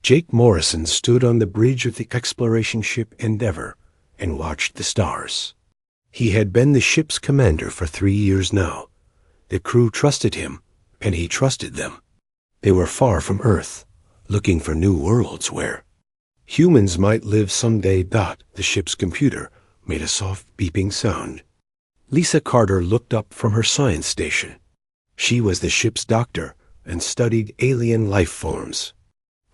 Jake Morrison stood on the bridge of the exploration ship Endeavour and watched the stars. He had been the ship's commander for 3 years now. The crew trusted him, and he trusted them. They were far from Earth, looking for new worlds where humans might live someday. The ship's computer made a soft beeping sound. Lisa Carter looked up from her science station. She was the ship's doctor and studied alien life forms.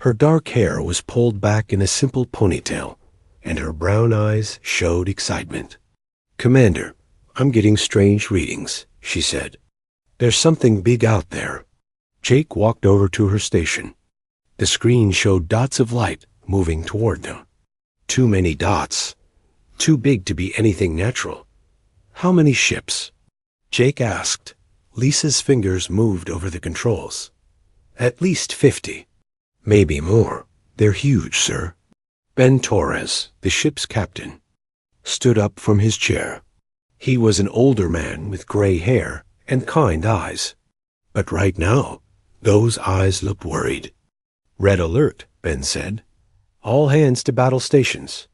Her dark hair was pulled back in a simple ponytail, and her brown eyes showed excitement. "Commander, I'm getting strange readings," she said. "There's something big out there." Jake walked over to her station. The screen showed dots of light moving toward them. Too many dots. Too big to be anything natural. "How many ships?" Jake asked. Lisa's fingers moved over the controls. "At least 50. Maybe more. They're huge, sir." Ben Torres, the ship's captain, stood up from his chair. He was an older man with gray hair and kind eyes. But right now, those eyes looked worried. "Red alert," Ben said. "All hands to battle stations."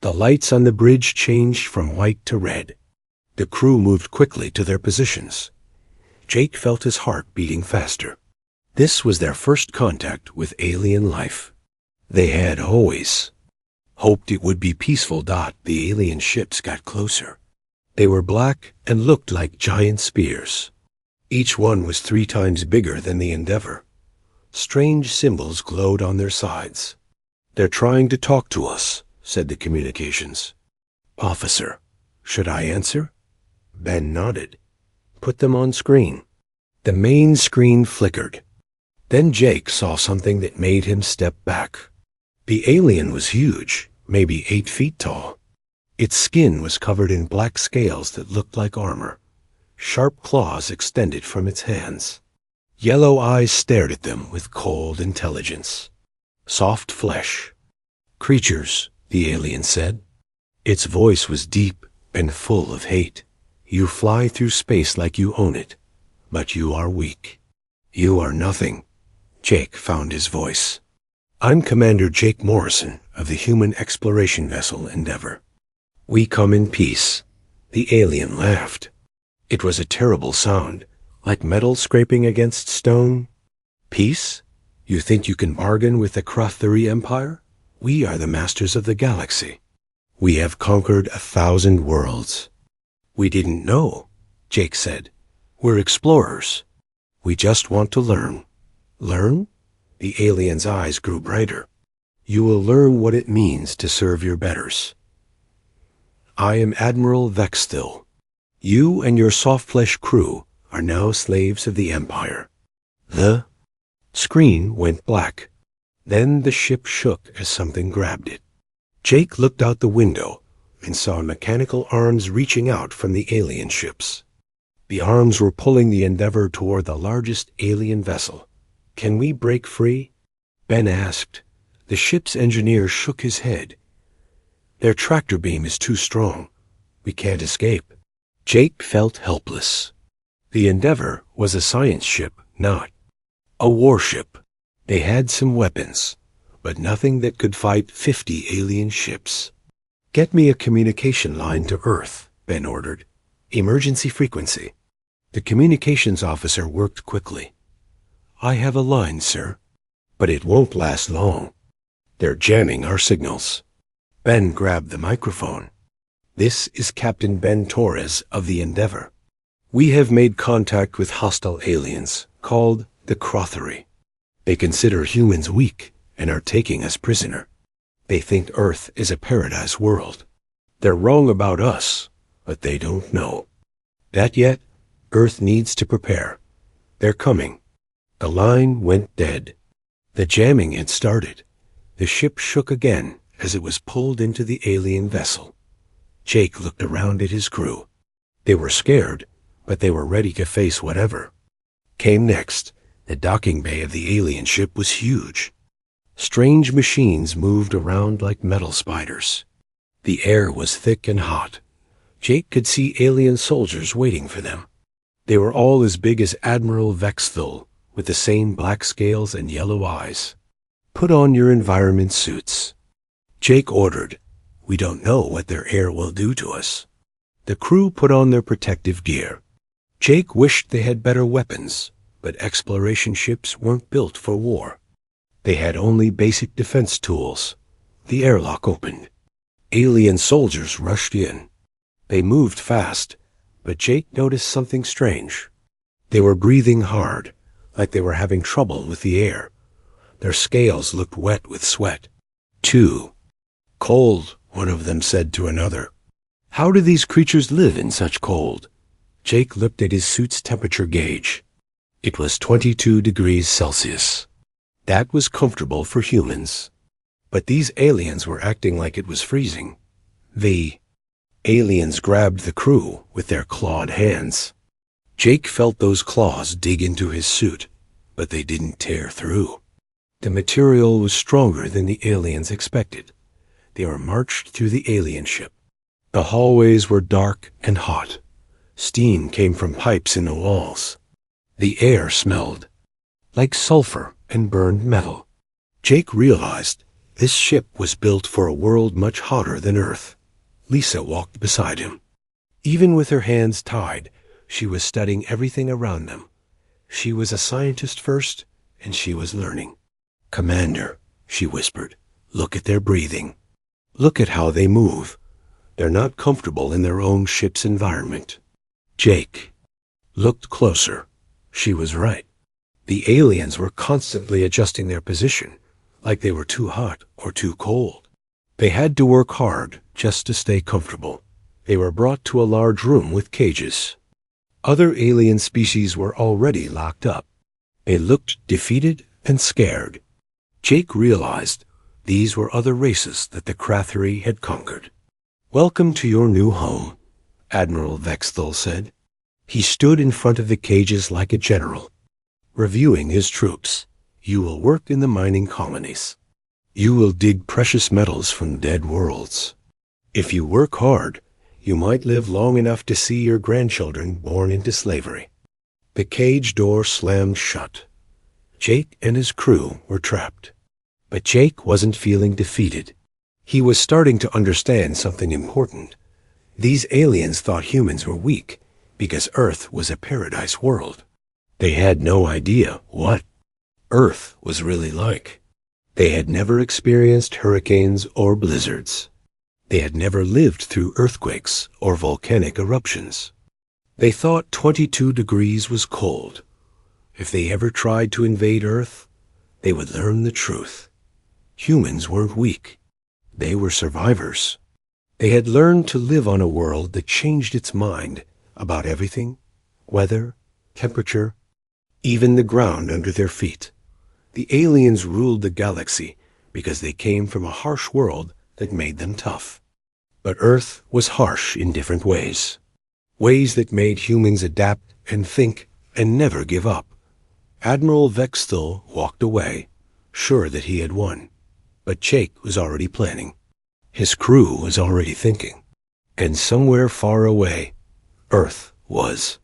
The lights on the bridge changed from white to red. The crew moved quickly to their positions. Jake felt his heart beating faster. This was their first contact with alien life. They had always hoped it would be peaceful. The alien ships got closer. They were black and looked like giant spears. Each one was 3 times bigger than the Endeavour. Strange symbols glowed on their sides. "They're trying to talk to us," said the communications. "Officer, should I answer?" Ben nodded. "Put them on screen." The main screen flickered. Then Jake saw something that made him step back. The alien was huge, maybe 8 feet tall. Its skin was covered in black scales that looked like armor. Sharp claws extended from its hands. Yellow eyes stared at them with cold intelligence. Soft flesh. "Creatures," the alien said. Its voice was deep and full of hate. "You fly through space like you own it, but you are weak. You are nothing." Jake found his voice. "I'm Commander Jake Morrison of the human exploration vessel Endeavour. We come in peace." The alien laughed. It was a terrible sound, like metal scraping against stone. "Peace? You think you can bargain with the Krathuri Empire? We are the masters of the galaxy. We have conquered 1,000 worlds." "We didn't know," Jake said. "We're explorers. We just want to learn." "Learn?" The alien's eyes grew brighter. "You will learn what it means to serve your betters. I am Admiral Vexthil. You and your soft-flesh crew are now slaves of the Empire." The screen went black. Then the ship shook as something grabbed it. Jake looked out the window and saw mechanical arms reaching out from the alien ships. The arms were pulling the Endeavour toward the largest alien vessel. "Can we break free?" Ben asked. The ship's engineer shook his head. "Their tractor beam is too strong. We can't escape." Jake felt helpless. The Endeavour was a science ship, not a warship. They had some weapons, but nothing that could fight 50 alien ships. "Get me a communication line to Earth," Ben ordered. "Emergency frequency." The communications officer worked quickly. "I have a line, sir, but it won't last long. They're jamming our signals." Ben grabbed the microphone. "This is Captain Ben Torres of the Endeavour. We have made contact with hostile aliens called the Krathuri. They consider humans weak and are taking us prisoner. They think Earth is a paradise world. They're wrong about us, but they don't know that yet. Earth needs to prepare. They're coming." The line went dead. The jamming had started. The ship shook again as it was pulled into the alien vessel. Jake looked around at his crew. They were scared, but they were ready to face whatever came next. The docking bay of the alien ship was huge. Strange machines moved around like metal spiders. The air was thick and hot. Jake could see alien soldiers waiting for them. They were all as big as Admiral Vexthil, with the same black scales and yellow eyes. Put on your environment suits. Jake ordered. We don't know what their air will do to us. The crew put on their protective gear. Jake wished they had better weapons, but exploration ships weren't built for war. They had only basic defense tools. The airlock opened. Alien soldiers rushed in. They moved fast, but Jake noticed something strange. They were breathing hard, like they were having trouble with the air. Their scales looked wet with sweat. Too cold, one of them said to another. How do these creatures live in such cold? Jake looked at his suit's temperature gauge. It was 22 degrees Celsius. That was comfortable for humans. But these aliens were acting like it was freezing. The aliens grabbed the crew with their clawed hands. Jake felt those claws dig into his suit, but they didn't tear through. The material was stronger than the aliens expected. They were marched through the alien ship. The hallways were dark and hot. Steam came from pipes in the walls. The air smelled like sulfur and burned metal. Jake realized this ship was built for a world much hotter than Earth. Lisa walked beside him. Even with her hands tied, she was studying everything around them. She was a scientist first, and she was learning. Commander, she whispered, look at their breathing. Look at how they move. They're not comfortable in their own ship's environment. Jake looked closer. She was right. The aliens were constantly adjusting their position, like they were too hot or too cold. They had to work hard just to stay comfortable. They were brought to a large room with cages. Other alien species were already locked up. They looked defeated and scared. Jake realized these were other races that the Kratheri had conquered. Welcome to your new home, Admiral Vexthal said. He stood in front of the cages like a general, reviewing his troops. You will work in the mining colonies. You will dig precious metals from dead worlds. If you work hard, you might live long enough to see your grandchildren born into slavery. The cage door slammed shut. Jake and his crew were trapped. But Jake wasn't feeling defeated. He was starting to understand something important. These aliens thought humans were weak because Earth was a paradise world. They had no idea what Earth was really like. They had never experienced hurricanes or blizzards. They had never lived through earthquakes or volcanic eruptions. They thought 22 degrees was cold. If they ever tried to invade Earth, they would learn the truth. Humans weren't weak. They were survivors. They had learned to live on a world that changed its mind about everything, weather, temperature, even the ground under their feet. The aliens ruled the galaxy because they came from a harsh world that made them tough. But Earth was harsh in different ways. Ways that made humans adapt and think and never give up. Admiral Vexthal walked away, sure that he had won. But Jake was already planning. His crew was already thinking. And somewhere far away, Earth was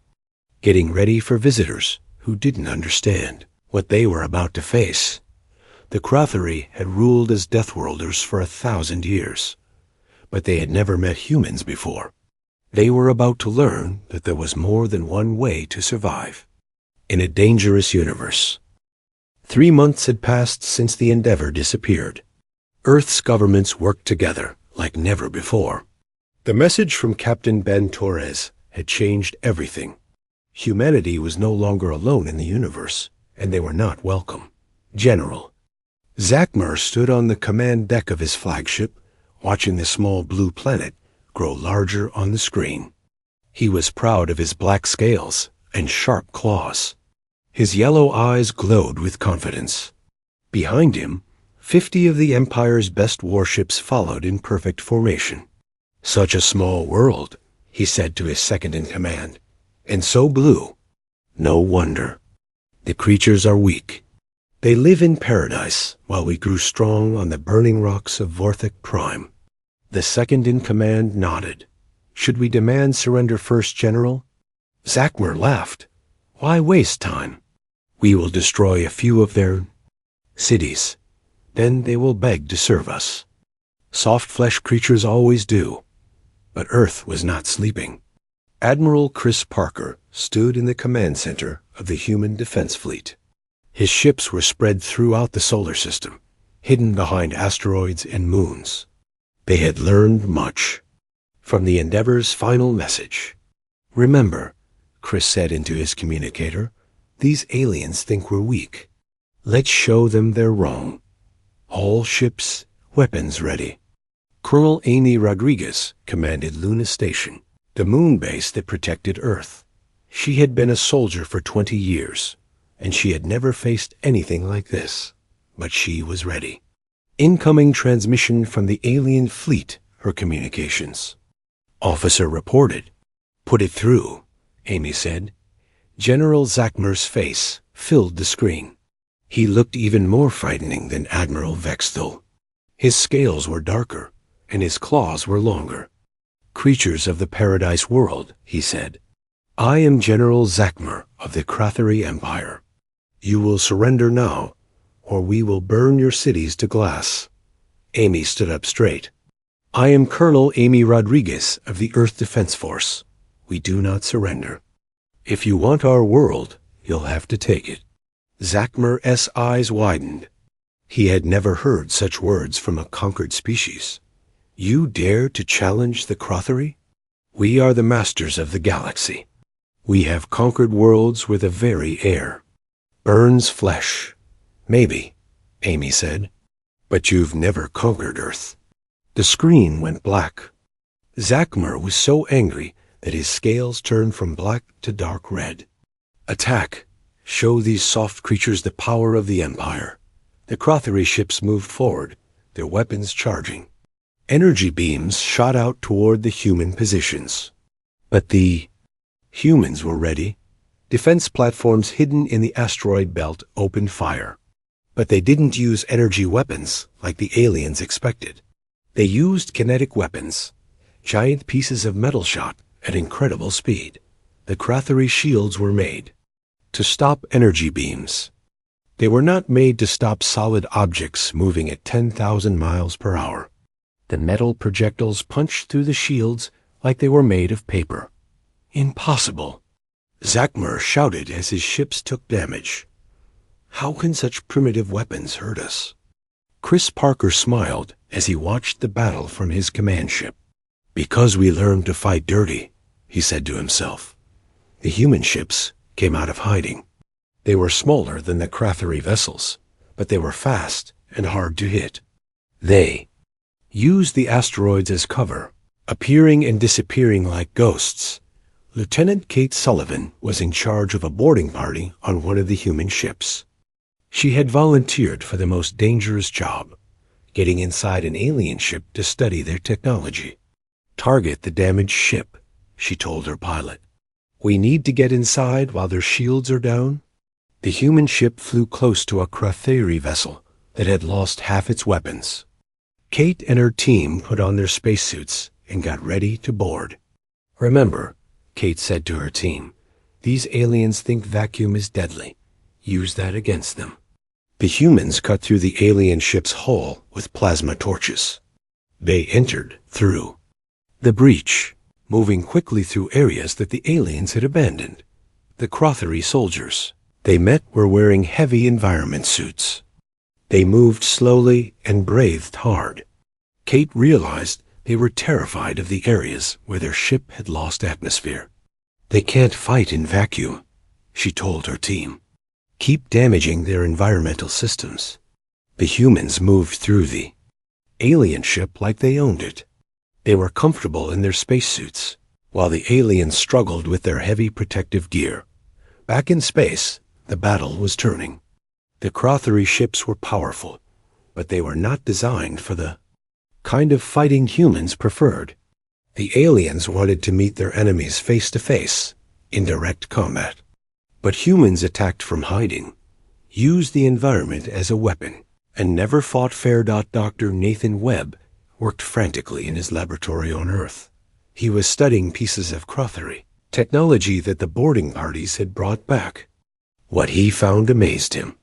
getting ready for visitors who didn't understand what they were about to face. The Kratheri had ruled as Deathworlders for 1,000 years, but they had never met humans before. They were about to learn that there was more than one way to survive in a dangerous universe. 3 months had passed since the Endeavor disappeared. Earth's governments worked together like never before. The message from Captain Ben Torres had changed everything. Humanity was no longer alone in the universe, and they were not welcome. General Zakmer stood on the command deck of his flagship, watching the small blue planet grow larger on the screen. He was proud of his black scales and sharp claws. His yellow eyes glowed with confidence. Behind him, 50 of the Empire's best warships followed in perfect formation. Such a small world, he said to his second-in-command, and so blue. No wonder. The creatures are weak. They live in paradise while we grew strong on the burning rocks of Vorthik Prime. The second-in-command nodded. Should we demand surrender first, General? Zakmer laughed. Why waste time? We will destroy a few of their cities, Then they will beg to serve us. Soft-flesh creatures always do. But Earth was not sleeping. Admiral Chris Parker stood in the command center of the Human Defense Fleet. His ships were spread throughout the solar system, hidden behind asteroids and moons. They had learned much. From the Endeavor's final message. "Remember," Chris said into his communicator, "these aliens think we're weak. Let's show them they're wrong. All ships, weapons ready." Colonel Amy Rodriguez commanded Luna Station, the moon base that protected Earth. She had been a soldier for 20 years, and she had never faced anything like this. But she was ready. "Incoming transmission from the alien fleet," her communications. Officer reported. "Put it through," Amy said. General Zachmer's face filled the screen. He looked even more frightening than Admiral Vexthal. His scales were darker, and his claws were longer. "Creatures of the Paradise World," he said. "I am General Zachmer of the Krathari Empire. You will surrender now, or we will burn your cities to glass." Amy stood up straight. "I am Colonel Amy Rodriguez of the Earth Defense Force. We do not surrender. If you want our world, you'll have to take it." Zachmer's eyes widened. He had never heard such words from a conquered species. "You dare to challenge the Krathari? We are the masters of the galaxy. We have conquered worlds where the very air burns flesh." "Maybe," Amy said, "but you've never conquered Earth." The screen went black. Zachmer was so angry that his scales turned from black to dark red. "Attack! Show these soft creatures the power of the Empire." The Krathari ships moved forward, their weapons charging. Energy beams shot out toward the human positions. But the humans were ready. Defense platforms hidden in the asteroid belt opened fire. But they didn't use energy weapons like the aliens expected. They used kinetic weapons, giant pieces of metal shot at incredible speed. The Krathari shields were made to stop energy beams. They were not made to stop solid objects moving at 10,000 miles per hour. The metal projectiles punched through the shields like they were made of paper. "Impossible!" Zachmer shouted as his ships took damage. "How can such primitive weapons hurt us?" Chris Parker smiled as he watched the battle from his command ship. "Because we learned to fight dirty," he said to himself. The human ships came out of hiding. They were smaller than the Krathari vessels, but they were fast and hard to hit. They used the asteroids as cover, appearing and disappearing like ghosts. Lieutenant Kate Sullivan was in charge of a boarding party on one of the human ships. She had volunteered for the most dangerous job, getting inside an alien ship to study their technology. "Target the damaged ship," she told her pilot. "We need to get inside while their shields are down." The human ship flew close to a Krathari vessel that had lost half its weapons. Kate and her team put on their spacesuits and got ready to board. "Remember," Kate said to her team, "these aliens think vacuum is deadly. Use that against them." The humans cut through the alien ship's hull with plasma torches. They entered through the breach, moving quickly through areas that the aliens had abandoned. The Krathari soldiers they met were wearing heavy environment suits. They moved slowly and breathed hard. Kate realized they were terrified of the areas where their ship had lost atmosphere. "They can't fight in vacuum," she told her team. "Keep damaging their environmental systems." The humans moved through the alien ship like they owned it. They were comfortable in their spacesuits, while the aliens struggled with their heavy protective gear. Back in space, the battle was turning. The Krathari ships were powerful, but they were not designed for the kind of fighting humans preferred. The aliens wanted to meet their enemies face to face, in direct combat. But humans attacked from hiding, used the environment as a weapon, and never fought fair. Dr. Nathan Webb worked frantically in his laboratory on Earth. He was studying pieces of Krathari, technology that the boarding parties had brought back. What he found amazed him.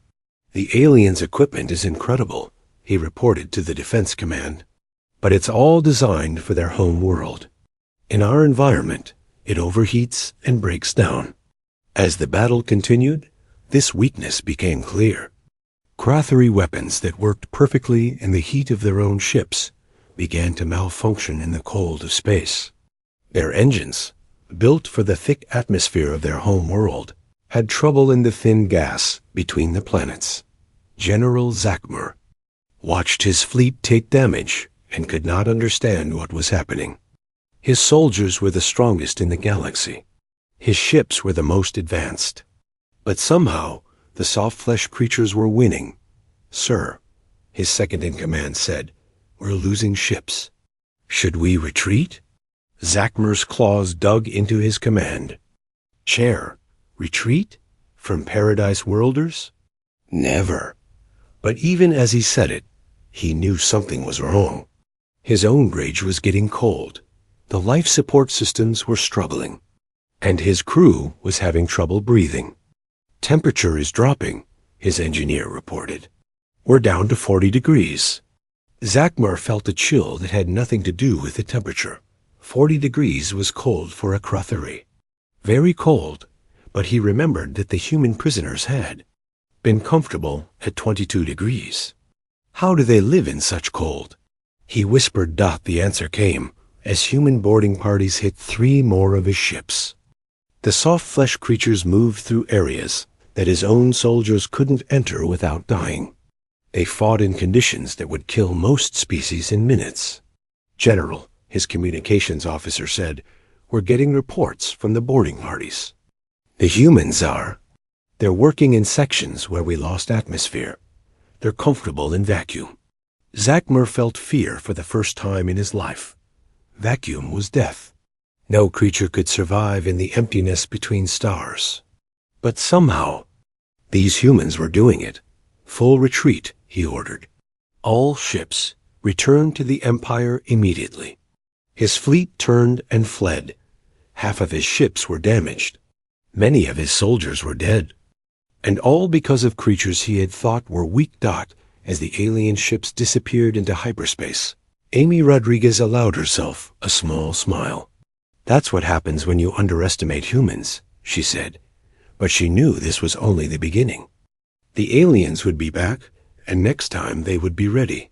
"The aliens' equipment is incredible," he reported to the Defense Command. "But it's all designed for their home world. In our environment, it overheats and breaks down." As the battle continued, this weakness became clear. Crothery weapons that worked perfectly in the heat of their own ships began to malfunction in the cold of space. Their engines, built for the thick atmosphere of their home world, had trouble in the thin gas between the planets. General Zakmer watched his fleet take damage and could not understand what was happening. His soldiers were the strongest in the galaxy. His ships were the most advanced. But somehow, the soft-flesh creatures were winning. "Sir," his second-in-command said, "we're losing ships. Should we retreat?" Zakmer's claws dug into his command. "Chair, retreat? From Paradise Worlders? Never." But even as he said it, he knew something was wrong. His own rage was getting cold. The life support systems were struggling, and his crew was having trouble breathing. "Temperature is dropping," his engineer reported. "We're down to 40 degrees. Zakmer felt a chill that had nothing to do with the temperature. 40 degrees was cold for a Crothery. Very cold, but he remembered that the human prisoners had been comfortable at 22 degrees. How do they live in such cold? He whispered. The answer came as human boarding parties hit 3 more of his ships. The soft-flesh creatures moved through areas that his own soldiers couldn't enter without dying. They fought in conditions that would kill most species in minutes. "General," his communications officer said, "we're getting reports from the boarding parties. The humans are. They're working in sections where we lost atmosphere. They're comfortable in vacuum." Zakmer felt fear for the first time in his life. Vacuum was death. No creature could survive in the emptiness between stars. But somehow, these humans were doing it. "Full retreat," he ordered. "All ships return to the Empire immediately." His fleet turned and fled. Half of his ships were damaged. Many of his soldiers were dead. And all because of creatures he had thought were weak. As the alien ships disappeared into hyperspace, Amy Rodriguez allowed herself a small smile. "That's what happens when you underestimate humans," she said. But she knew this was only the beginning. The aliens would be back, and next time they would be ready.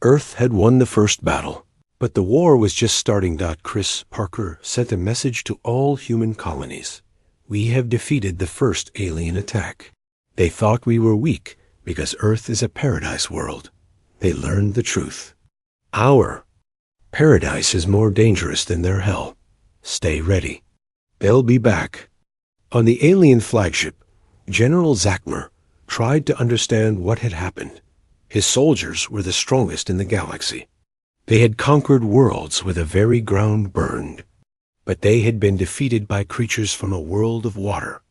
Earth had won the first battle, but the war was just starting. Chris Parker sent a message to all human colonies. "We have defeated the first alien attack. They thought we were weak because Earth is a paradise world. They learned the truth. Our paradise is more dangerous than their hell. Stay ready. They'll be back." On the alien flagship, General Zakmer tried to understand what had happened. His soldiers were the strongest in the galaxy. They had conquered worlds where the very ground burned. But they had been defeated by creatures from a world of water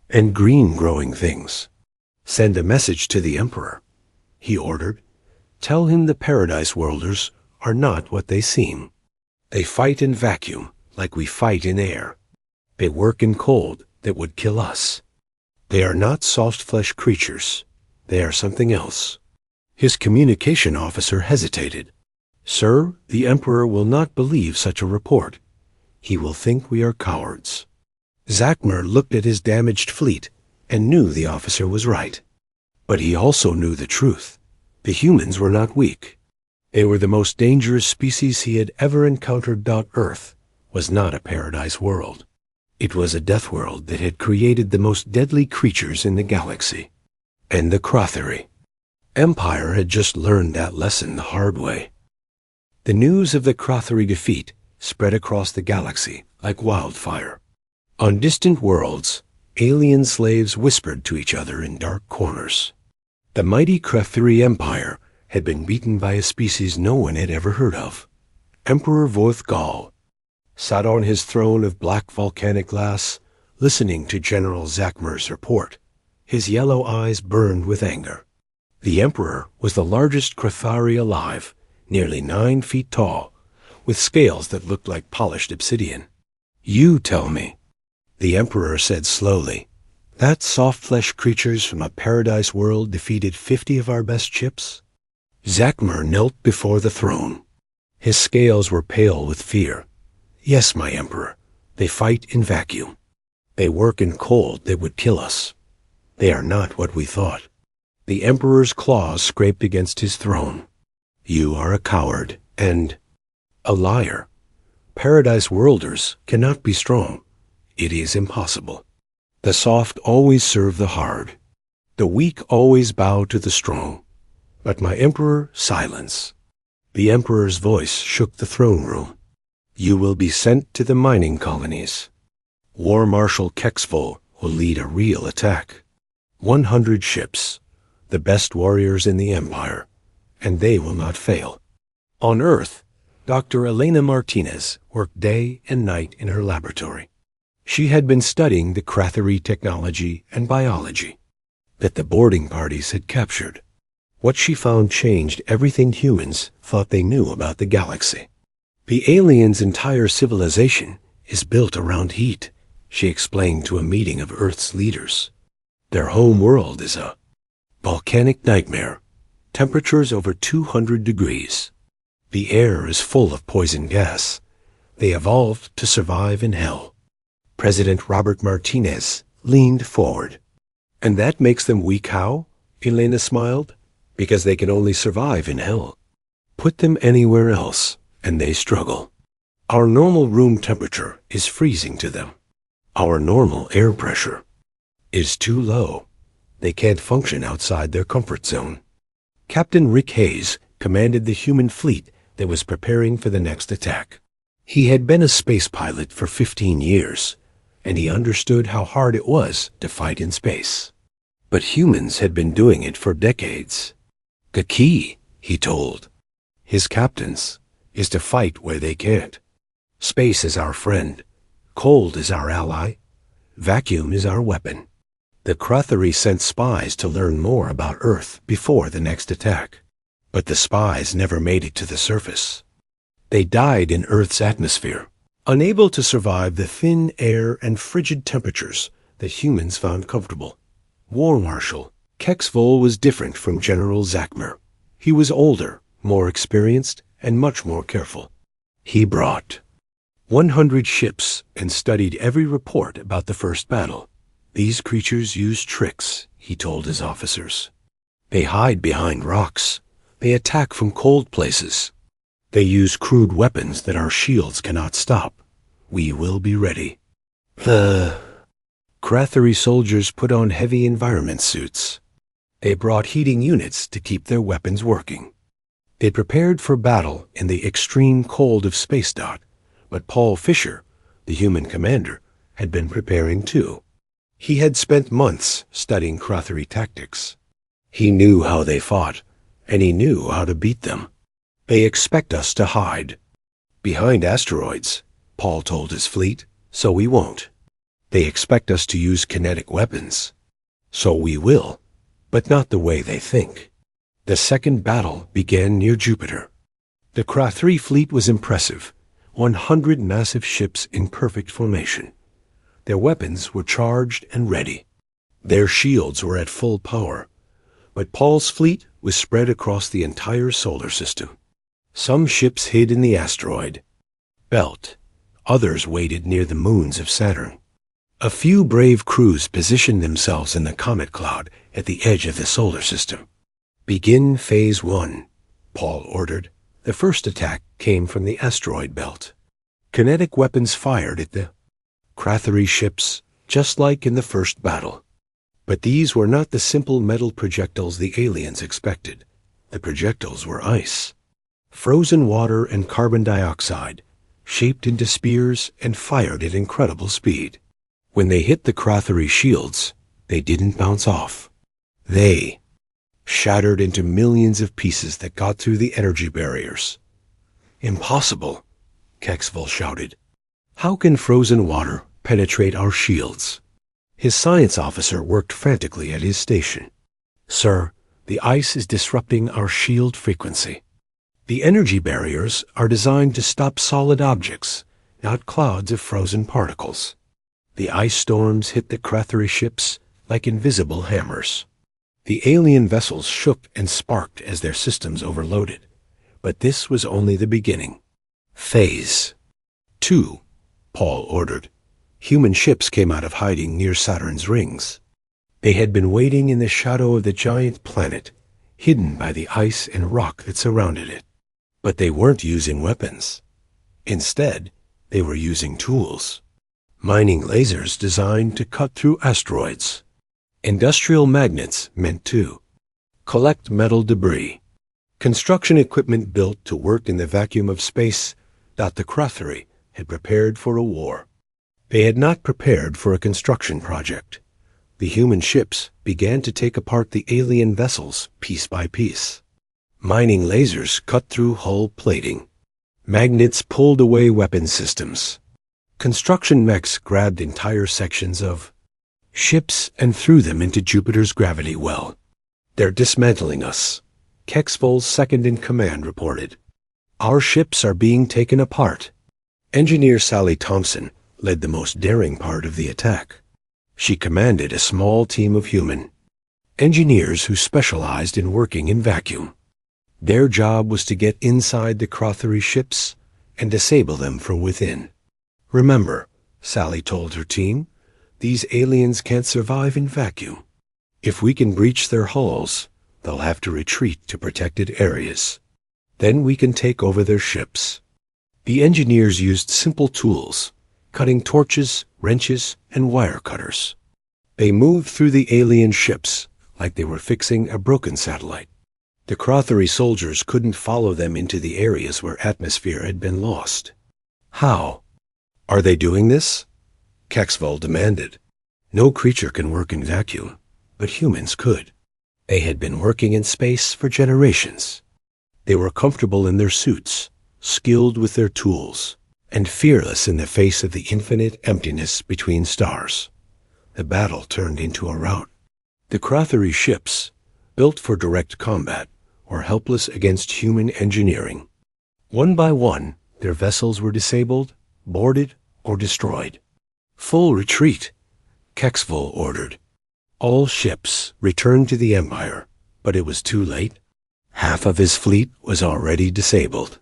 and green-growing things. "Send a message to the Emperor," he ordered. "Tell him the Paradise Worlders are not what they seem. They fight in vacuum like we fight in air. They work in cold that would kill us. They are not soft-flesh creatures. They are something else." His communication officer hesitated. "Sir, the Emperor will not believe such a report. He will think we are cowards." Zakmer looked at his damaged fleet and knew the officer was right. But he also knew the truth. The humans were not weak. They were the most dangerous species he had ever encountered. Earth was not a paradise world. It was a death world that had created the most deadly creatures in the galaxy. And the Crothery. Empire had just learned that lesson the hard way. The news of the Crothery defeat spread across the galaxy like wildfire. On distant worlds, alien slaves whispered to each other in dark corners. The mighty Crothery Empire had been beaten by a species no one had ever heard of. Emperor Vorthgal sat on his throne of black volcanic glass, listening to General Zakmer's report. His yellow eyes burned with anger. The Emperor was the largest Crothery alive, nearly 9 feet tall, with scales that looked like polished obsidian. "You tell me," the Emperor said slowly, "that soft-flesh creatures from a paradise world defeated 50 of our best ships?" Zakmer knelt before the throne. His scales were pale with fear. Yes, my emperor, they fight in vacuum. They work in cold that would kill us. They are not what we thought. The emperor's claws scraped against his throne. You are a coward and a liar. Paradise Worlders cannot be strong. It is impossible. The soft always serve the hard. The weak always bow to the strong. But my emperor, silence. The emperor's voice shook the throne room. You will be sent to the mining colonies. War Marshal Kexvol will lead a real attack. 100 ships, the best warriors in the Empire, and they will not fail. On Earth, Dr. Elena Martinez worked day and night in her laboratory. She had been studying the Crathery technology and biology that the boarding parties had captured. What she found changed everything humans thought they knew about the galaxy. The aliens' entire civilization is built around heat, she explained to a meeting of Earth's leaders. Their home world is a volcanic nightmare, temperatures over 200 degrees. The air is full of poison gas. They evolved to survive in hell. President Robert Martinez leaned forward. And that makes them weak how? Elena smiled. Because they can only survive in hell. Put them anywhere else, and they struggle. Our normal room temperature is freezing to them. Our normal air pressure is too low. They can't function outside their comfort zone. Captain Rick Hayes commanded the human fleet that was preparing for the next attack. He had been a space pilot for 15 years, and he understood how hard it was to fight in space. But humans had been doing it for decades. The key, he told his captains, is to fight where they can't. Space is our friend. Cold is our ally. Vacuum is our weapon. The Crathery sent spies to learn more about Earth before the next attack. But the spies never made it to the surface. They died in Earth's atmosphere, unable to survive the thin air and frigid temperatures that humans found comfortable. War Marshal Kexvol was different from General Zakmer. He was older, more experienced, and much more careful. He brought 100 ships and studied every report about the first battle. These creatures use tricks, he told his officers. They hide behind rocks. They attack from cold places. They use crude weapons that our shields cannot stop. We will be ready. The Crathery soldiers put on heavy environment suits. They brought heating units to keep their weapons working. They prepared for battle in the extreme cold of Space Dot, but Paul Fisher, the human commander, had been preparing too. He had spent months studying Crathery tactics. He knew how they fought, and he knew how to beat them. They expect us to hide behind asteroids, Paul told his fleet, so we won't. They expect us to use kinetic weapons, so we will, but not the way they think. The second battle began near Jupiter. The Crathery fleet was impressive, 100 massive ships in perfect formation. Their weapons were charged and ready. Their shields were at full power, but Paul's fleet was spread across the entire solar system. Some ships hid in the asteroid belt. Others waited near the moons of Saturn. A few brave crews positioned themselves in the comet cloud at the edge of the solar system. Begin Phase 1, Paul ordered. The first attack came from the asteroid belt. Kinetic weapons fired at the Crathery ships, just like in the first battle. But these were not the simple metal projectiles the aliens expected. The projectiles were ice. Frozen water and carbon dioxide, shaped into spears and fired at incredible speed. When they hit the Crathery shields, they didn't bounce off. They shattered into millions of pieces that got through the energy barriers. Impossible, Kexvol shouted. How can frozen water penetrate our shields? His science officer worked frantically at his station. Sir, the ice is disrupting our shield frequency. The energy barriers are designed to stop solid objects, not clouds of frozen particles. The ice storms hit the Crathery ships like invisible hammers. The alien vessels shook and sparked as their systems overloaded. But this was only the beginning. Phase 2, Paul ordered. Human ships came out of hiding near Saturn's rings. They had been waiting in the shadow of the giant planet, hidden by the ice and rock that surrounded it. But they weren't using weapons. Instead, they were using tools. Mining lasers designed to cut through asteroids. Industrial magnets meant to collect metal debris. Construction equipment built to work in the vacuum of space that the Crathuri had prepared for a war. They had not prepared for a construction project. The human ships began to take apart the alien vessels piece by piece. Mining lasers cut through hull plating. Magnets pulled away weapon systems. Construction mechs grabbed entire sections of ships and threw them into Jupiter's gravity well. "They're dismantling us," Kexvol's second-in-command reported. "Our ships are being taken apart." Engineer Sally Thompson led the most daring part of the attack. She commanded a small team of human engineers who specialized in working in vacuum. Their job was to get inside the Crathuri ships and disable them from within. "Remember," Sally told her team, "these aliens can't survive in vacuum. If we can breach their hulls, they'll have to retreat to protected areas. Then we can take over their ships." The engineers used simple tools, cutting torches, wrenches, and wire cutters. They moved through the alien ships like they were fixing a broken satellite. The Crathuri soldiers couldn't follow them into the areas where atmosphere had been lost. "How are they doing this?" Kexvol demanded. "No creature can work in vacuum, but humans could. They had been working in space for generations. They were comfortable in their suits, skilled with their tools, and fearless in the face of the infinite emptiness between stars." The battle turned into a rout. The Crathuri ships, built for direct combat, were helpless against human engineering. One by one, their vessels were disabled, boarded, or destroyed. "Full retreat," Kexvol ordered. All ships returned to the Empire, but it was too late. Half of his fleet was already disabled.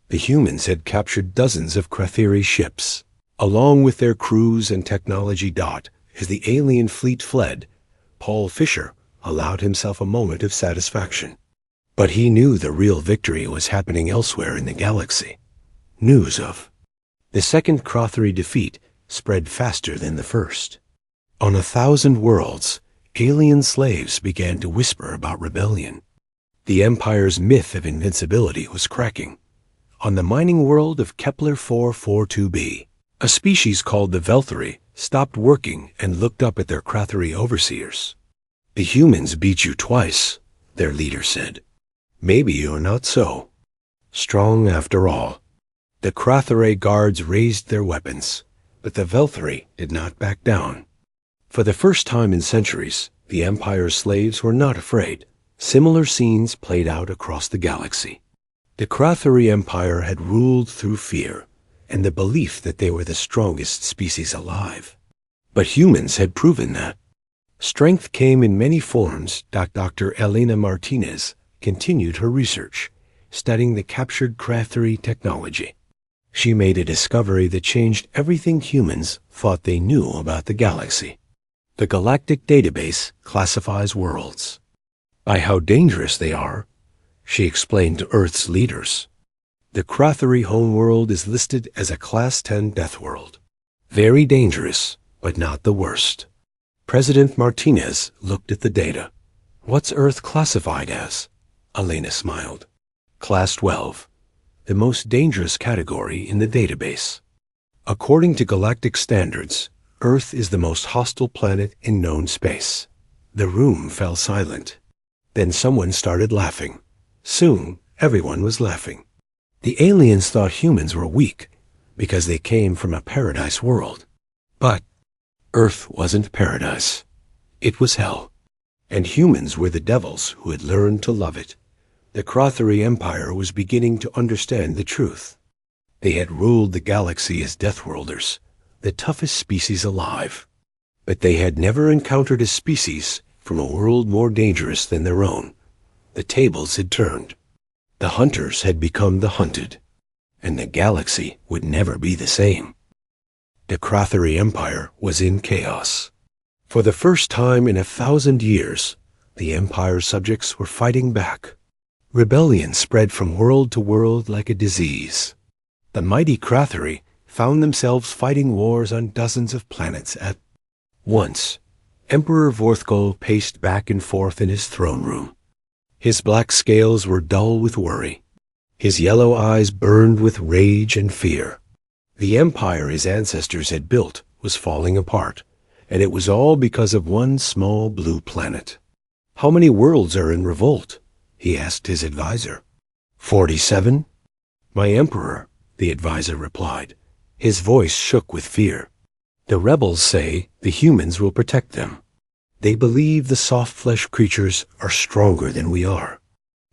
The humans had captured dozens of Crathuri ships, along with their crews and technology. As the alien fleet fled, Paul Fisher allowed himself a moment of satisfaction. But he knew the real victory was happening elsewhere in the galaxy. News of the second Crathuri defeat spread faster than the first. On 1,000 worlds, alien slaves began to whisper about rebellion. The Empire's myth of invincibility was cracking. On the mining world of Kepler 442b, a species called the Velthari stopped working and looked up at their Crathuri overseers. "The humans beat you twice," their leader said. "Maybe you're not so strong after all." The Crathuri guards raised their weapons, but the Velthari did not back down. For the first time in centuries, the Empire's slaves were not afraid. Similar scenes played out across the galaxy. The Crathuri Empire had ruled through fear and the belief that they were the strongest species alive. But humans had proven that. Strength came in many forms. Dr. Elena Martinez continued her research, studying the captured Crathuri technology. She made a discovery that changed everything humans thought they knew about the galaxy. The Galactic Database classifies worlds by how dangerous they are, she explained to Earth's leaders. The Crathuri homeworld is listed as a Class 10 death world. Very dangerous, but not the worst. President Martinez looked at the data. "What's Earth classified as?" Elena smiled. "Class 12, the most dangerous category in the database. According to galactic standards, Earth is the most hostile planet in known space." The room fell silent. Then someone started laughing. Soon, everyone was laughing. The aliens thought humans were weak because they came from a paradise world. But Earth wasn't paradise. It was hell. And humans were the devils who had learned to love it. The Crathuri Empire was beginning to understand the truth. They had ruled the galaxy as Deathworlders, the toughest species alive. But they had never encountered a species from a world more dangerous than their own. The tables had turned. The hunters had become the hunted, and the galaxy would never be the same. The Krathari Empire was in chaos. For the first time in 1,000 years, the Empire's subjects were fighting back. Rebellion spread from world to world like a disease. The mighty Krathari found themselves fighting wars on dozens of planets at once. Emperor Vorthgol paced back and forth in his throne room. His black scales were dull with worry. His yellow eyes burned with rage and fear. The empire his ancestors had built was falling apart, and it was all because of one small blue planet. "How many worlds are in revolt?" he asked his advisor. 47. "My emperor," the advisor replied. His voice shook with fear. "The rebels say the humans will protect them. They believe the soft-fleshed creatures are stronger than we are."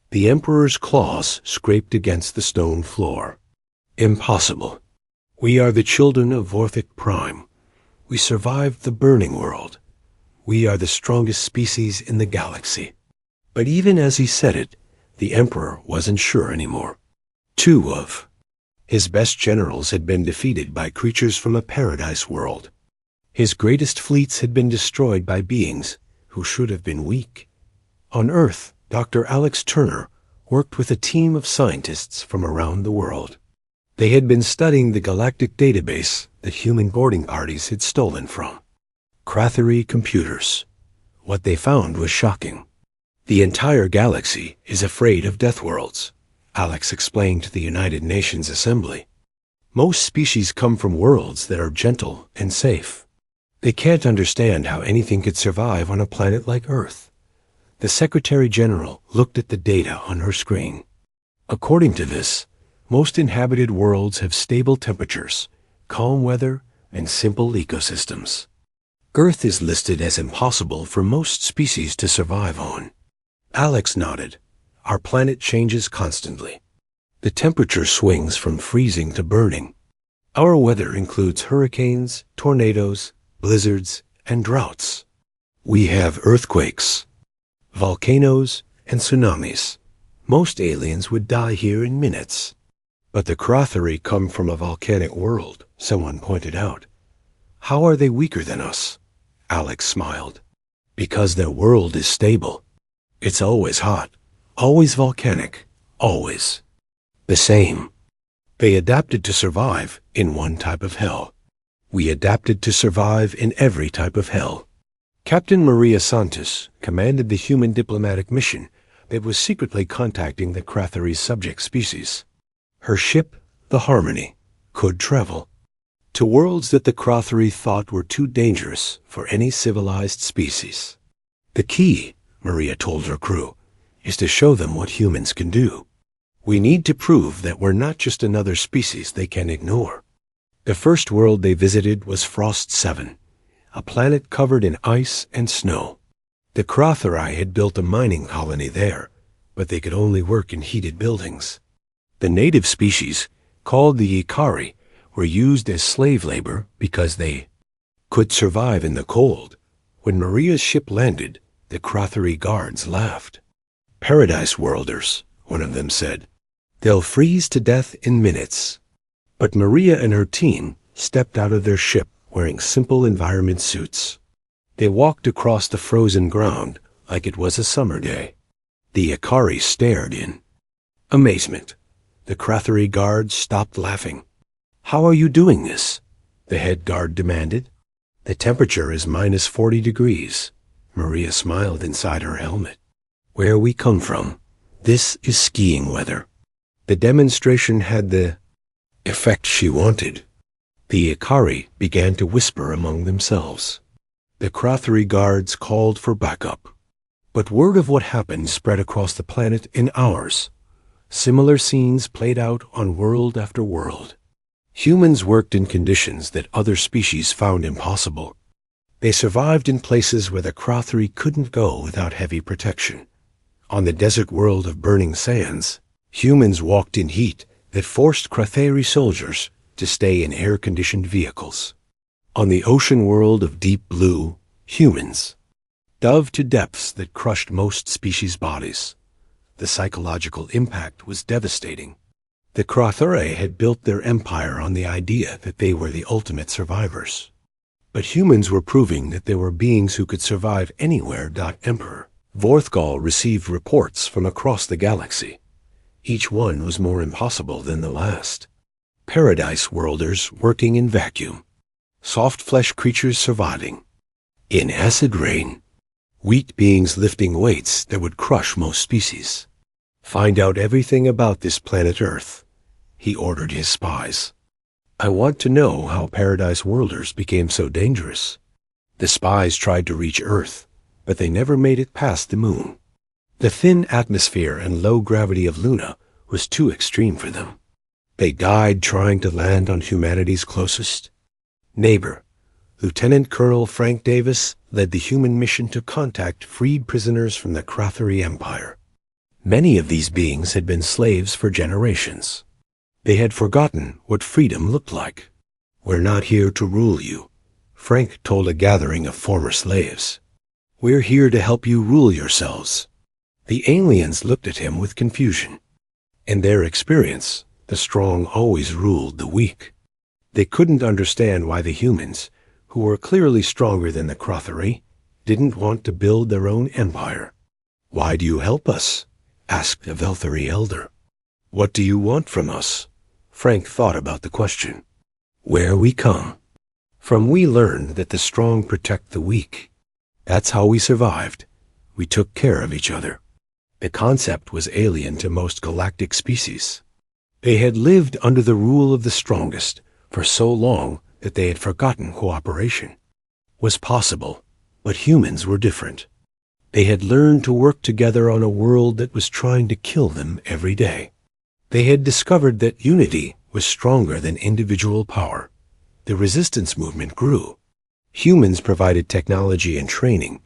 The emperor's claws scraped against the stone floor. "Impossible. We are the children of Vorthik Prime. We survived the burning world. We are the strongest species in the galaxy." But even as he said it, the emperor wasn't sure anymore. Two of his best generals had been defeated by creatures from a paradise world. His greatest fleets had been destroyed by beings who should have been weak. On Earth, Dr. Alex Turner worked with a team of scientists from around the world. They had been studying the galactic database that human boarding parties had stolen from. Krathari computers. What they found was shocking. "The entire galaxy is afraid of Deathworlds," Alex explained to the United Nations Assembly. "Most species come from worlds that are gentle and safe. They can't understand how anything could survive on a planet like Earth." The Secretary General looked at the data on her screen. "According to this, most inhabited worlds have stable temperatures, calm weather, and simple ecosystems. Earth is listed as impossible for most species to survive on." Alex nodded. "Our planet changes constantly. The temperature swings from freezing to burning. Our weather includes hurricanes, tornadoes, blizzards, and droughts. We have earthquakes, volcanoes, and tsunamis. Most aliens would die here in minutes." "But the Krathari come from a volcanic world," someone pointed out. "How are they weaker than us?" Alex smiled. "Because their world is stable. It's always hot, always volcanic, always the same. They adapted to survive in one type of hell. We adapted to survive in every type of hell." Captain Maria Santos commanded the human diplomatic mission that was secretly contacting the Krathari subject species. Her ship, the Harmony, could travel to worlds that the Krathari thought were too dangerous for any civilized species. "The key," Maria told her crew, "is to show them what humans can do. We need to prove that we're not just another species they can ignore." The first world they visited was Frost 7, a planet covered in ice and snow. The Krathari had built a mining colony there, but they could only work in heated buildings. The native species, called the Ikari, were used as slave labor because they could survive in the cold. When Maria's ship landed, the Krathari guards laughed. "Paradise worlders," one of them said. "They'll freeze to death in minutes." But Maria and her team stepped out of their ship wearing simple environment suits. They walked across the frozen ground like it was a summer day. The Ikari stared in amazement. The Krathari guards stopped laughing. "How are you doing this?" the head guard demanded. "The temperature is minus 40 degrees. Maria smiled inside her helmet. "Where we come from, this is skiing weather." The demonstration had the effect she wanted. The Ikari began to whisper among themselves. The Krathari guards called for backup. But word of what happened spread across the planet in hours. Similar scenes played out on world after world. Humans worked in conditions that other species found impossible. They survived in places where the Krathari couldn't go without heavy protection. On the desert world of burning sands, humans walked in heat that forced Krathari soldiers to stay in air-conditioned vehicles. On the ocean world of deep blue, humans dove to depths that crushed most species' bodies. The psychological impact was devastating. The Crothurae had built their empire on the idea that they were the ultimate survivors. But humans were proving that there were beings who could survive anywhere. Emperor Vorthgal received reports from across the galaxy. Each one was more impossible than the last. Paradise worlders working in vacuum. Soft flesh creatures surviving. In acid rain. Wheat beings lifting weights that would crush most species. Find out everything about this planet Earth, he ordered his spies. I want to know how Paradise worlders became so dangerous. The spies tried to reach Earth, but they never made it past the moon. The thin atmosphere and low gravity of Luna was too extreme for them. They died trying to land on humanity's closest neighbor. Lieutenant Colonel Frank Davis led the human mission to contact freed prisoners from the Crothurae Empire. Many of these beings had been slaves for generations. They had forgotten what freedom looked like. We're not here to rule you, Frank told a gathering of former slaves. We're here to help you rule yourselves. The aliens looked at him with confusion. In their experience, the strong always ruled the weak. They couldn't understand why the humans, who were clearly stronger than the Crothurae, didn't want to build their own empire. Why do you help us? Asked a Velthari elder. What do you want from us? Frank thought about the question. Where we come. From we learned that the strong protect the weak. That's how we survived. We took care of each other. The concept was alien to most galactic species. They had lived under the rule of the strongest for so long that they had forgotten cooperation was possible, but humans were different. They had learned to work together on a world that was trying to kill them every day. They had discovered that unity was stronger than individual power. The resistance movement grew. Humans provided technology and training,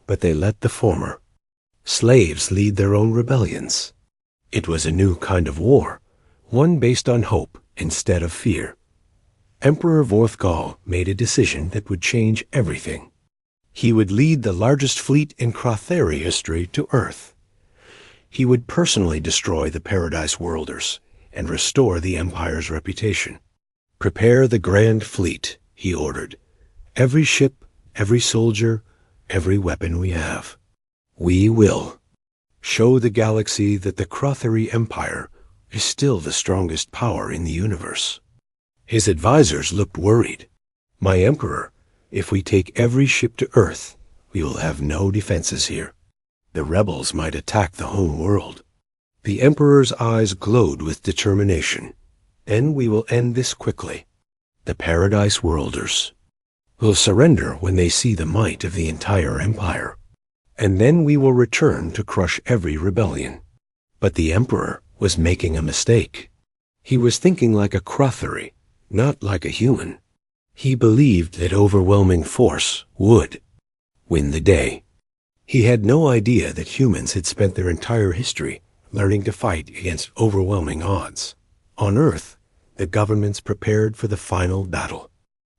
but they let the former. Slaves lead their own rebellions. It was a new kind of war, one based on hope instead of fear. Emperor Vorthgal made a decision that would change everything. He would lead the largest fleet in Crothurae history to Earth. He would personally destroy the Paradise Worlders and restore the Empire's reputation. Prepare the Grand Fleet, he ordered. Every ship, every soldier, every weapon we have. We will. Show the galaxy that the Crothurae Empire is still the strongest power in the universe. His advisors looked worried. My Emperor, if we take every ship to Earth, we will have no defenses here. The rebels might attack the whole world. The Emperor's eyes glowed with determination. Then we will end this quickly. The Paradise Worlders will surrender when they see the might of the entire Empire. And then we will return to crush every rebellion. But the Emperor was making a mistake. He was thinking like a Crothurae, not like a human. He believed that overwhelming force would win the day. He had no idea that humans had spent their entire history learning to fight against overwhelming odds. On Earth, the governments prepared for the final battle.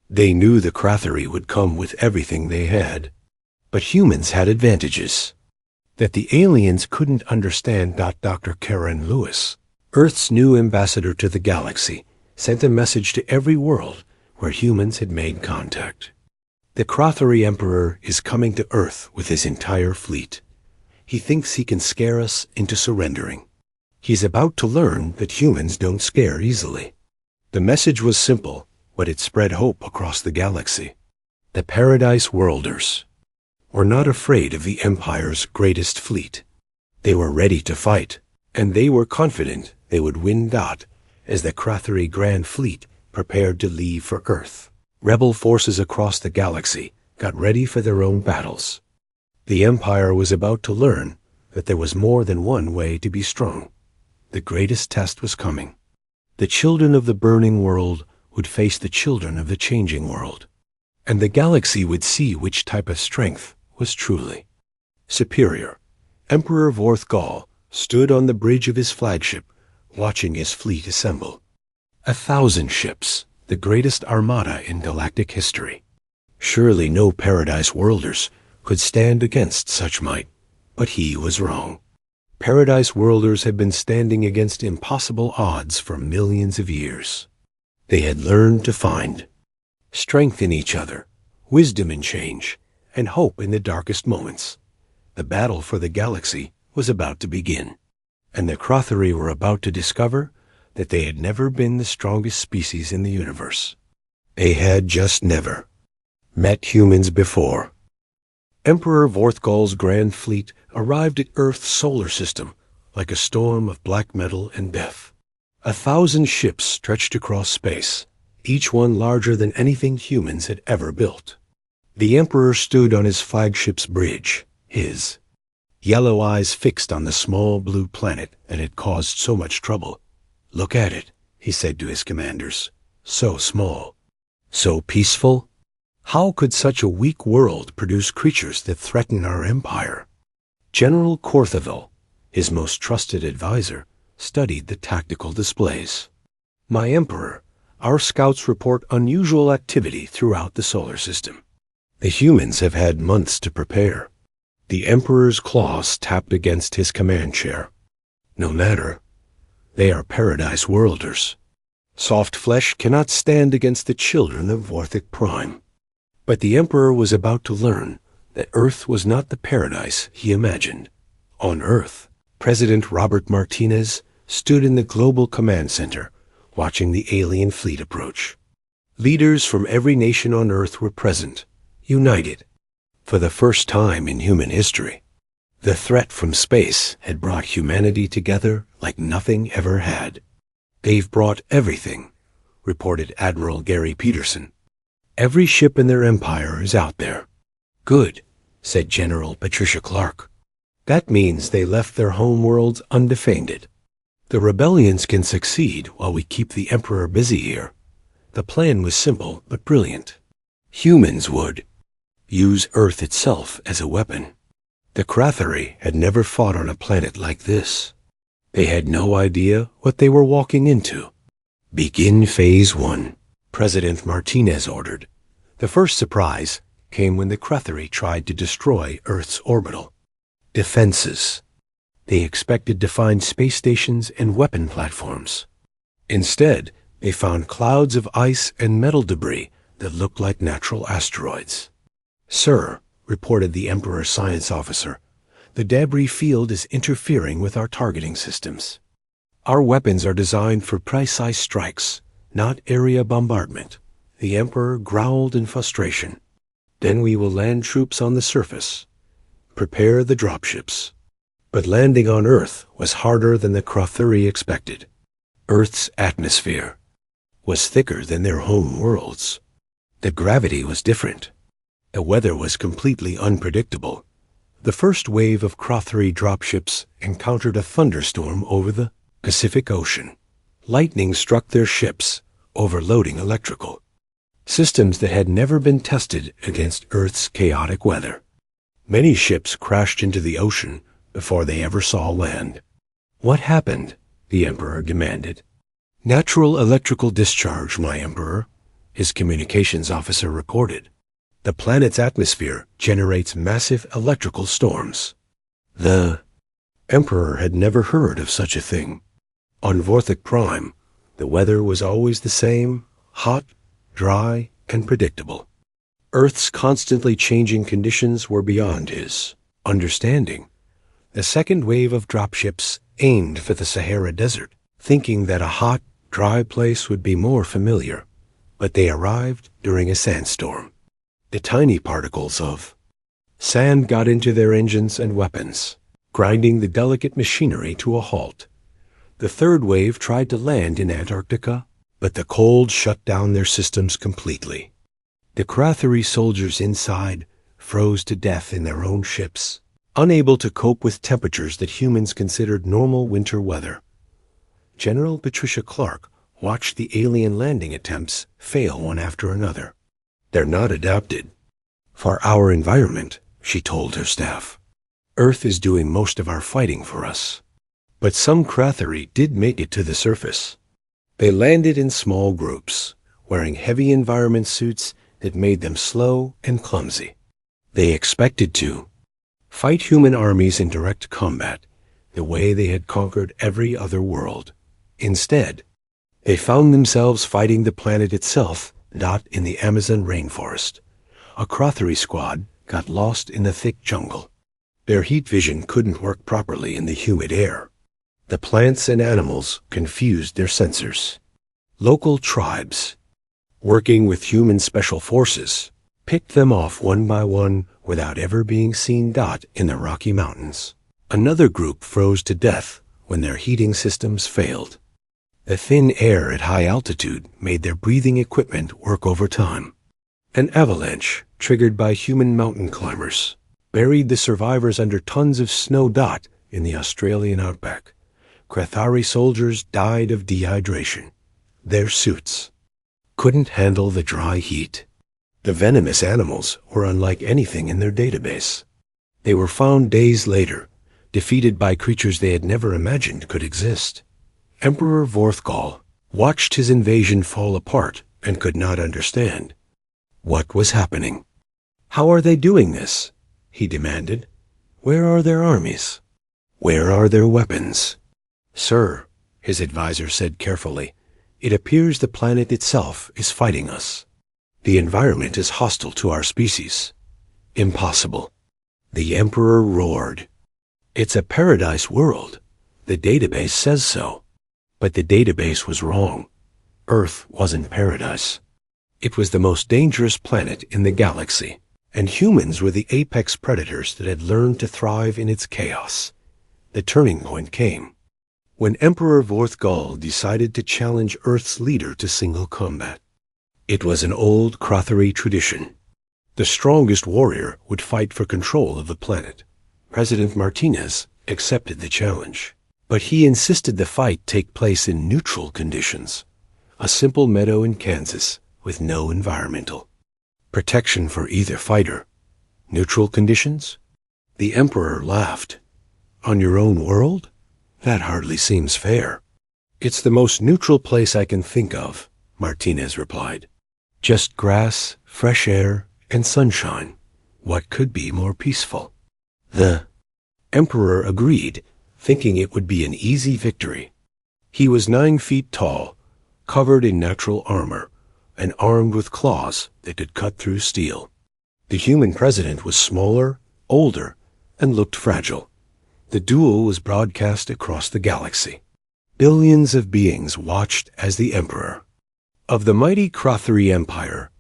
They knew the Crothurae would come with everything they had. But humans had advantages that the aliens couldn't understand. Dr. Karen Lewis, Earth's new ambassador to the galaxy, sent a message to every world where humans had made contact. The Crothurae Emperor is coming to Earth with his entire fleet. He thinks he can scare us into surrendering. He's about to learn that humans don't scare easily. The message was simple, but it spread hope across the galaxy. The Paradise Worlders were not afraid of the Empire's greatest fleet. They were ready to fight, and they were confident they would win. As the Crothurae Grand Fleet prepared to leave for Earth, rebel forces across the galaxy got ready for their own battles. The Empire was about to learn that there was more than one way to be strong. The greatest test was coming. The children of the burning world would face the children of the changing world, and the galaxy would see which type of strength was truly superior. Emperor Vorthgal stood on the bridge of his flagship, watching his fleet assemble. 1,000 ships, the greatest armada in galactic history. Surely no Paradise Worlders could stand against such might, but he was wrong. Paradise Worlders had been standing against impossible odds for millions of years. They had learned to find strength in each other, wisdom in change, and hope in the darkest moments. The battle for the galaxy was about to begin, and the Crotheri were about to discover that they had never been the strongest species in the universe. They had just never met humans before. Emperor Vorthgol's grand fleet arrived at Earth's solar system like a storm of black metal and death. 1,000 ships stretched across space, each one larger than anything humans had ever built. The Emperor stood on his flagship's bridge, his yellow eyes fixed on the small blue planet that had caused so much trouble. "Look at it," he said to his commanders. "So small, so peaceful. How could such a weak world produce creatures that threaten our empire?" General Cortheville, his most trusted advisor, studied the tactical displays. "My Emperor, our scouts report unusual activity throughout the solar system. The humans have had months to prepare." The Emperor's claws tapped against his command chair. "No matter. They are Paradise Worlders. Soft flesh cannot stand against the children of Vorthic Prime." But the Emperor was about to learn that Earth was not the paradise he imagined. On Earth, President Robert Martinez stood in the Global Command Center, watching the alien fleet approach. Leaders from every nation on Earth were present, united, for the first time in human history. The threat from space had brought humanity together like nothing ever had. "They've brought everything," reported Admiral Gary Peterson. "Every ship in their empire is out there." "Good," said General Patricia Clark. "That means they left their home worlds undefended. The rebellions can succeed while we keep the Emperor busy here." The plan was simple but brilliant. Humans would use Earth itself as a weapon. The Crotheri had never fought on a planet like this. They had no idea what they were walking into. "Begin Phase 1, President Martinez ordered. The first surprise came when the Crotheri tried to destroy Earth's orbital defenses. They expected to find space stations and weapon platforms. Instead, they found clouds of ice and metal debris that looked like natural asteroids. "Sir," reported the Emperor's science officer, "the debris field is interfering with our targeting systems. Our weapons are designed for precise strikes, not area bombardment." The Emperor growled in frustration. "Then we will land troops on the surface. Prepare the dropships." But landing on Earth was harder than the Crotheri expected. Earth's atmosphere was thicker than their home worlds. The gravity was different. The weather was completely unpredictable. The first wave of Crotheri dropships encountered a thunderstorm over the Pacific Ocean. Lightning struck their ships, overloading electrical systems that had never been tested against Earth's chaotic weather. Many ships crashed into the ocean before they ever saw land. "What happened?" the Emperor demanded. "Natural electrical discharge, my Emperor," his communications officer reported. "The planet's atmosphere generates massive electrical storms." The Emperor had never heard of such a thing. On Vorthic Prime, the weather was always the same, hot, dry, and predictable. Earth's constantly changing conditions were beyond his understanding. The second wave of dropships aimed for the Sahara Desert, thinking that a hot, dry place would be more familiar, but they arrived during a sandstorm. The tiny particles of sand got into their engines and weapons, grinding the delicate machinery to a halt. The third wave tried to land in Antarctica, but the cold shut down their systems completely. The Crotheri soldiers inside froze to death in their own ships, unable to cope with temperatures that humans considered normal winter weather. General Patricia Clark watched the alien landing attempts fail one after another. "They're not adapted for our environment," she told her staff. "Earth is doing most of our fighting for us." But some Crotheri did make it to the surface. They landed in small groups, wearing heavy environment suits that made them slow and clumsy. They expected to fight human armies in direct combat, the way they had conquered every other world. Instead, they found themselves fighting the planet itself, not in the Amazon rainforest. A Crothery squad got lost in the thick jungle. Their heat vision couldn't work properly in the humid air. The plants and animals confused their sensors. Local tribes, working with human special forces, picked them off one by one without ever being seen. In the Rocky Mountains, another group froze to death when their heating systems failed. The thin air at high altitude made their breathing equipment work overtime. An avalanche, triggered by human mountain climbers, buried the survivors under tons of snow. In the Australian outback, Crothery soldiers died of dehydration. Their suits couldn't handle the dry heat. The venomous animals were unlike anything in their database. They were found days later, defeated by creatures they had never imagined could exist. Emperor Vorthgal watched his invasion fall apart and could not understand what was happening. "How are they doing this?" he demanded. "Where are their armies? Where are their weapons?" "Sir," his advisor said carefully, "it appears the planet itself is fighting us. The environment is hostile to our species." "Impossible." The Emperor roared. "It's a paradise world. The database says so." But the database was wrong. Earth wasn't paradise. It was the most dangerous planet in the galaxy, and humans were the apex predators that had learned to thrive in its chaos. The turning point came when Emperor Vorthgal decided to challenge Earth's leader to single combat. It was an old Crothery tradition. The strongest warrior would fight for control of the planet. President Martinez accepted the challenge, but he insisted the fight take place in neutral conditions, a simple meadow in Kansas with no environmental protection for either fighter. Neutral conditions? The Emperor laughed. "On your own world? That hardly seems fair." "It's the most neutral place I can think of," Martinez replied. "Just grass, fresh air, and sunshine. What could be more peaceful?" The Emperor agreed, thinking it would be an easy victory. He was 9 feet tall, covered in natural armor, and armed with claws that could cut through steel. The human president was smaller, older, and looked fragile. The duel was broadcast across the galaxy. Billions of beings watched as the Emperor of the mighty Crothery Empire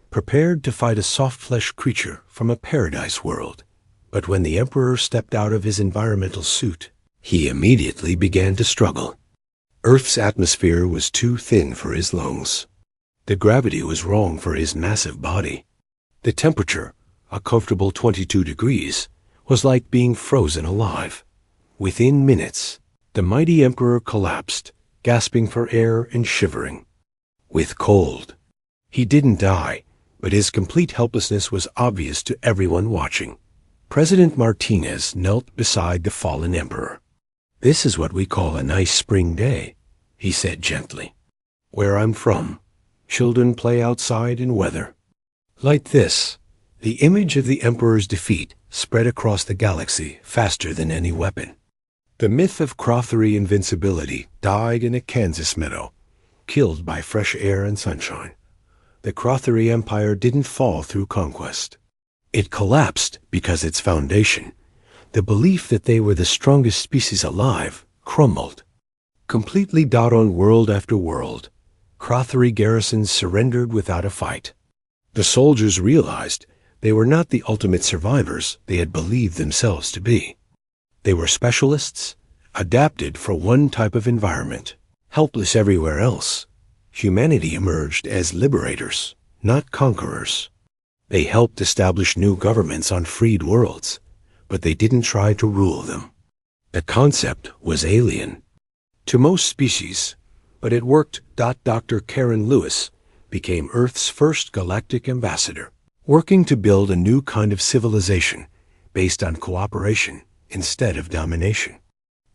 prepared to fight a soft-flesh creature from a paradise world. But when the Emperor stepped out of his environmental suit, he immediately began to struggle. Earth's atmosphere was too thin for his lungs. The gravity was wrong for his massive body. The temperature, a comfortable 22 degrees, was like being frozen alive. Within minutes, the mighty Emperor collapsed, gasping for air and shivering with cold. He didn't die, but his complete helplessness was obvious to everyone watching. President Martinez knelt beside the fallen Emperor. "This is what we call a nice spring day," he said gently. "Where I'm from, children play outside in weather like this." The image of the Emperor's defeat spread across the galaxy faster than any weapon. The myth of Crothery invincibility died in a Kansas meadow, killed by fresh air and sunshine. The Crothery Empire didn't fall through conquest. It collapsed because its foundation, the belief that they were the strongest species alive, crumbled. Completely on world after world, Crothery garrisons surrendered without a fight. The soldiers realized they were not the ultimate survivors they had believed themselves to be. They were specialists, adapted for one type of environment, helpless everywhere else. Humanity emerged as liberators, not conquerors. They helped establish new governments on freed worlds, but they didn't try to rule them. The concept was alien to most species, but it worked. Dr. Karen Lewis became Earth's first galactic ambassador, working to build a new kind of civilization based on cooperation instead of domination.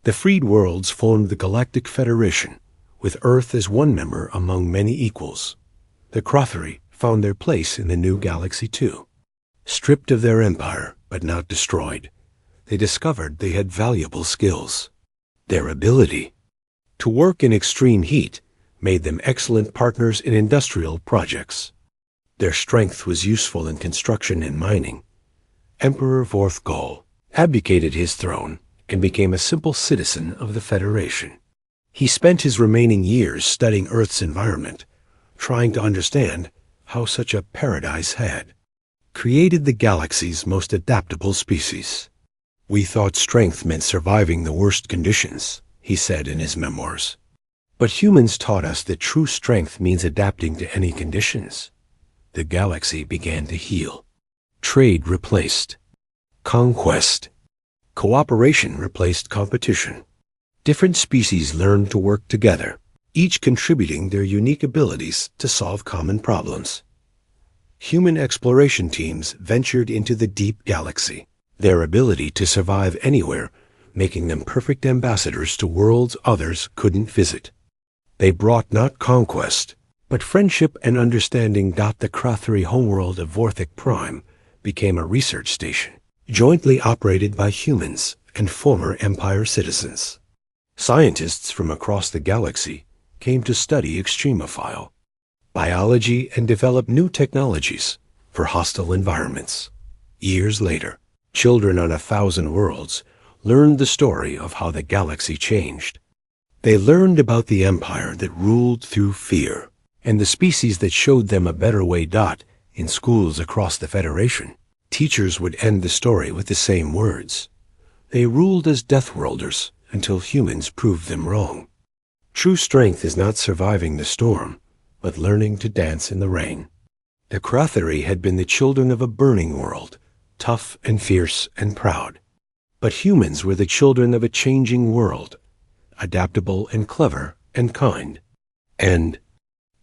The freed worlds formed the Galactic Federation, with Earth as one member among many equals. The Crothery found their place in the new galaxy too. Stripped of their empire, but not destroyed, they discovered they had valuable skills. Their ability to work in extreme heat made them excellent partners in industrial projects. Their strength was useful in construction and mining. Emperor Vorthgol abdicated his throne and became a simple citizen of the Federation. He spent his remaining years studying Earth's environment, trying to understand how such a paradise had created the galaxy's most adaptable species. "We thought strength meant surviving the worst conditions," he said in his memoirs. "But humans taught us that true strength means adapting to any conditions." The galaxy began to heal. Trade replaced conquest. Cooperation replaced competition. Different species learned to work together, each contributing their unique abilities to solve common problems. Human exploration teams ventured into the deep galaxy, their ability to survive anywhere making them perfect ambassadors to worlds others couldn't visit. They brought not conquest, but friendship and understanding. The Krathri homeworld of Vorthik Prime became a research station, jointly operated by humans and former Empire citizens. Scientists from across the galaxy came to study extremophile biology and develop new technologies for hostile environments. Years later, children on 1,000 worlds learned the story of how the galaxy changed. They learned about the empire that ruled through fear and the species that showed them a better way. In schools across the Federation, teachers would end the story with the same words. They ruled as Deathworlders until humans proved them wrong. True strength is not surviving the storm, but learning to dance in the rain. The Krathri had been the children of a burning world, tough and fierce and proud. But humans were the children of a changing world, adaptable and clever and kind. And,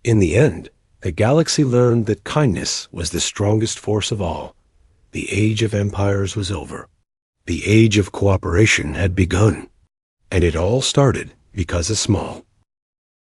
in the end, the galaxy learned that kindness was the strongest force of all. The age of empires was over. The age of cooperation had begun. And it all started because a small,